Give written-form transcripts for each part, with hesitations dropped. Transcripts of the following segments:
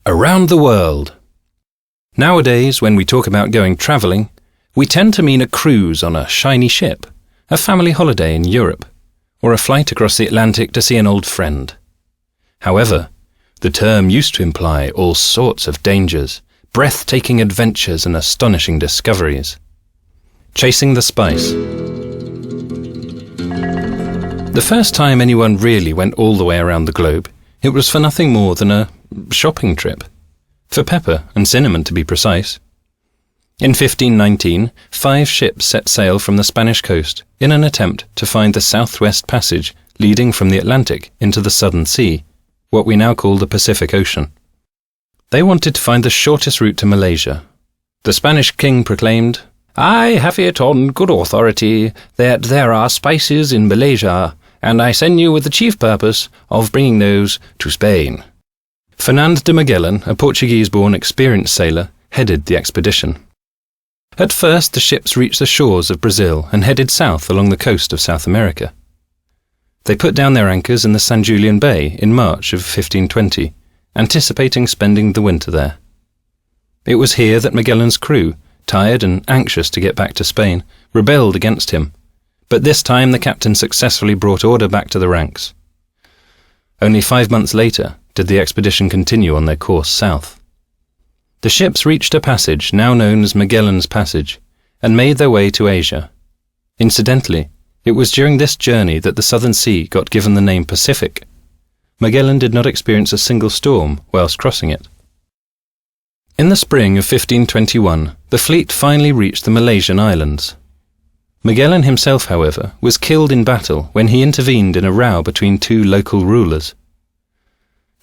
Around the world. Nowadays, when we talk about going travelling, we tend to mean a cruise on a shiny ship, a family holiday in Europe, or a flight across the Atlantic to see an old friend. However, the term used to imply all sorts of dangers, breathtaking adventures and astonishing discoveries. Chasing the spice. The first time anyone really went all the way around the globe, it was for nothing more than a shopping trip. For pepper and cinnamon, to be precise. In 1519, 5 ships set sail from the Spanish coast in an attempt to find the southwest passage leading from the Atlantic into the Southern Sea, what we now call the Pacific Ocean. They wanted to find the shortest route to Malaysia. The Spanish king proclaimed, "I have it on good authority that there are spices in Malaysia, and I send you with the chief purpose of bringing those to Spain." Fernando de Magellan, a Portuguese-born experienced sailor, headed the expedition. At first, the ships reached the shores of Brazil and headed south along the coast of South America. They put down their anchors in the San Julian Bay in March of 1520, anticipating spending the winter there. It was here that Magellan's crew, tired and anxious to get back to Spain, rebelled against him, but this time the captain successfully brought order back to the ranks. Only 5 months later did the expedition continue on their course south. The ships reached a passage now known as Magellan's Passage and made their way to Asia. Incidentally, it was during this journey that the Southern Sea got given the name Pacific. Magellan did not experience a single storm whilst crossing it. In the spring of 1521, the fleet finally reached the Malaysian islands. Magellan himself, however, was killed in battle when he intervened in a row between 2 local rulers.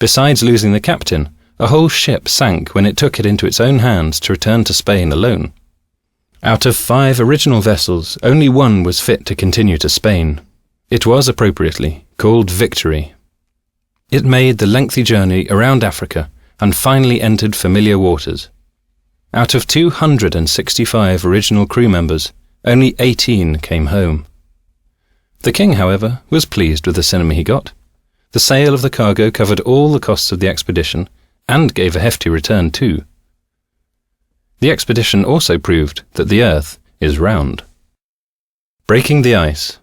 Besides losing the captain, a whole ship sank when it took it into its own hands to return to Spain alone. Out of 5 original vessels, only 1 was fit to continue to Spain. It was, appropriately, called Victory. It made the lengthy journey around Africa and finally entered familiar waters. Out of 265 original crew members, only 18 came home. The king, however, was pleased with the cinnamon he got. The sale of the cargo covered all the costs of the expedition and gave a hefty return too. The expedition also proved that the Earth is round. Breaking the ice.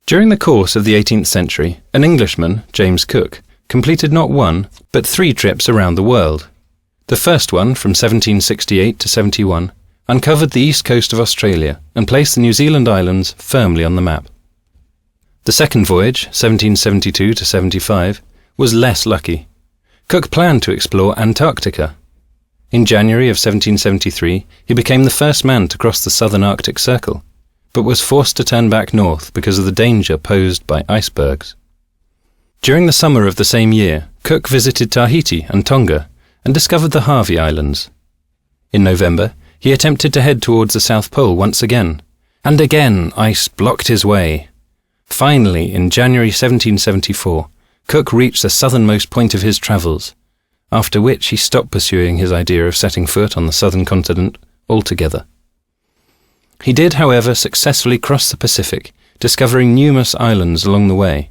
During the course of the 18th century, an Englishman, James Cook, completed not 1, but 3 trips around the world. The first one, from 1768 to 71, uncovered the east coast of Australia and placed the New Zealand islands firmly on the map. The second voyage, 1772 to 75, was less lucky. Cook planned to explore Antarctica. In January of 1773, he became the first man to cross the southern Arctic Circle, but was forced to turn back north because of the danger posed by icebergs. During the summer of the same year, Cook visited Tahiti and Tonga and discovered the Harvey Islands. In November, he attempted to head towards the South Pole once again, and again ice blocked his way. Finally, in January 1774, Cook reached the southernmost point of his travels, after which he stopped pursuing his idea of setting foot on the southern continent altogether. He did, however, successfully cross the Pacific, discovering numerous islands along the way.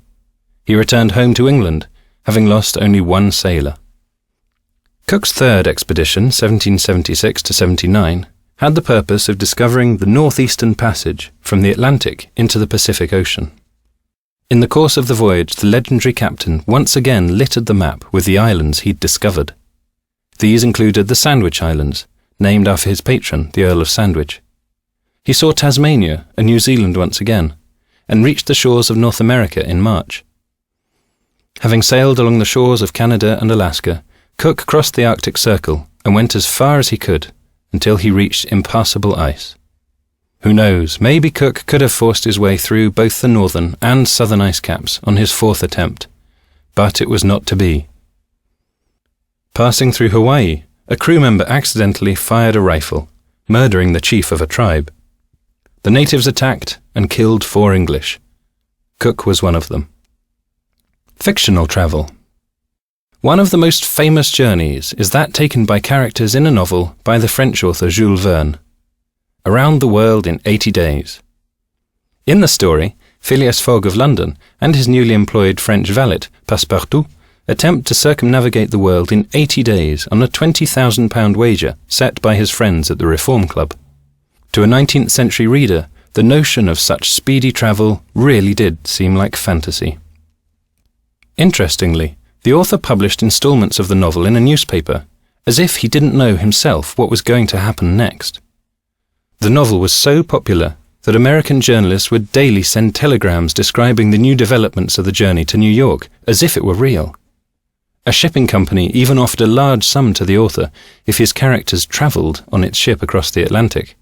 He returned home to England, having lost only 1 sailor. Cook's third expedition, 1776 to 79, had the purpose of discovering the northeastern passage from the Atlantic into the Pacific Ocean. In the course of the voyage, the legendary captain once again littered the map with the islands he'd discovered. These included the Sandwich Islands, named after his patron, the Earl of Sandwich. He saw Tasmania and New Zealand once again, and reached the shores of North America in March. Having sailed along the shores of Canada and Alaska, Cook crossed the Arctic Circle and went as far as he could until he reached impassable ice. Who knows, maybe Cook could have forced his way through both the northern and southern ice caps on his 4th attempt, but it was not to be. Passing through Hawaii, a crew member accidentally fired a rifle, murdering the chief of a tribe. The natives attacked and killed 4 English. Cook was one of them. Fictional travel. One of the most famous journeys is that taken by characters in a novel by the French author Jules Verne. Around the World in 80 Days. In the story, Phileas Fogg of London and his newly employed French valet, Passepartout, attempt to circumnavigate the world in 80 days on a £20,000 wager set by his friends at the Reform Club. To a 19th century reader, the notion of such speedy travel really did seem like fantasy. Interestingly, the author published installments of the novel in a newspaper, as if he didn't know himself what was going to happen next. The novel was so popular that American journalists would daily send telegrams describing the new developments of the journey to New York as if it were real. A shipping company even offered a large sum to the author if his characters travelled on its ship across the Atlantic.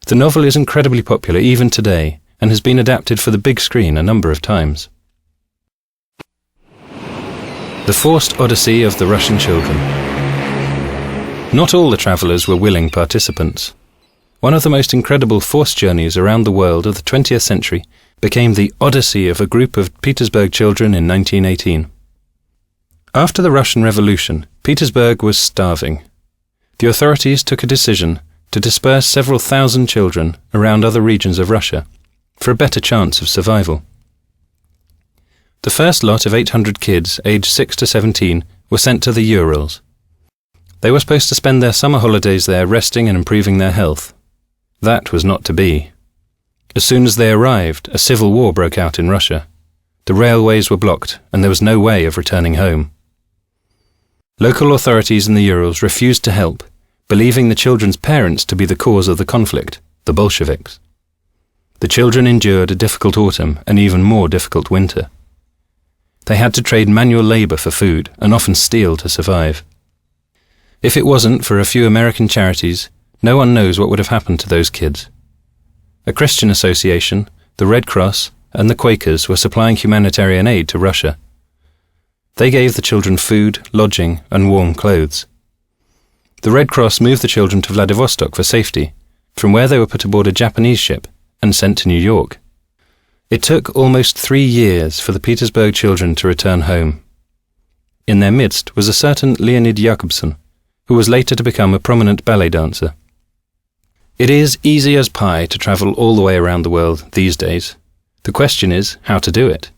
The novel is incredibly popular even today and has been adapted for the big screen a number of times. The Forced Odyssey of the Russian Children. Not all the travellers were willing participants. One of the most incredible forced journeys around the world of the 20th century became the Odyssey of a group of Petersburg children in 1918. After the Russian Revolution, Petersburg was starving. The authorities took a decision to disperse several thousand children around other regions of Russia for a better chance of survival. The first lot of 800 kids aged 6 to 17 were sent to the Urals. They were supposed to spend their summer holidays there resting and improving their health. That was not to be. As soon as they arrived, a civil war broke out in Russia. The railways were blocked and there was no way of returning home. Local authorities in the Urals refused to help, believing the children's parents to be the cause of the conflict, the Bolsheviks. The children endured a difficult autumn and even more difficult winter. They had to trade manual labour for food and often steal to survive. If it wasn't for a few American charities, no one knows what would have happened to those kids. A Christian association, the Red Cross, and the Quakers were supplying humanitarian aid to Russia. They gave the children food, lodging, and warm clothes. The Red Cross moved the children to Vladivostok for safety, from where they were put aboard a Japanese ship and sent to New York. It took almost 3 years for the Petersburg children to return home. In their midst was a certain Leonid Jakobson, who was later to become a prominent ballet dancer. It is easy as pie to travel all the way around the world these days. The question is how to do it.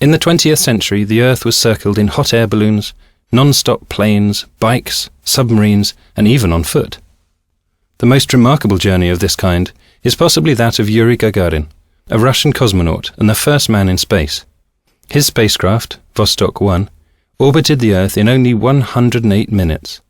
In the 20th century, the Earth was circled in hot air balloons, non-stop planes, bikes, submarines, and even on foot. The most remarkable journey of this kind is possibly that of Yuri Gagarin, a Russian cosmonaut and the first man in space. His spacecraft, Vostok 1, orbited the Earth in only 108 minutes.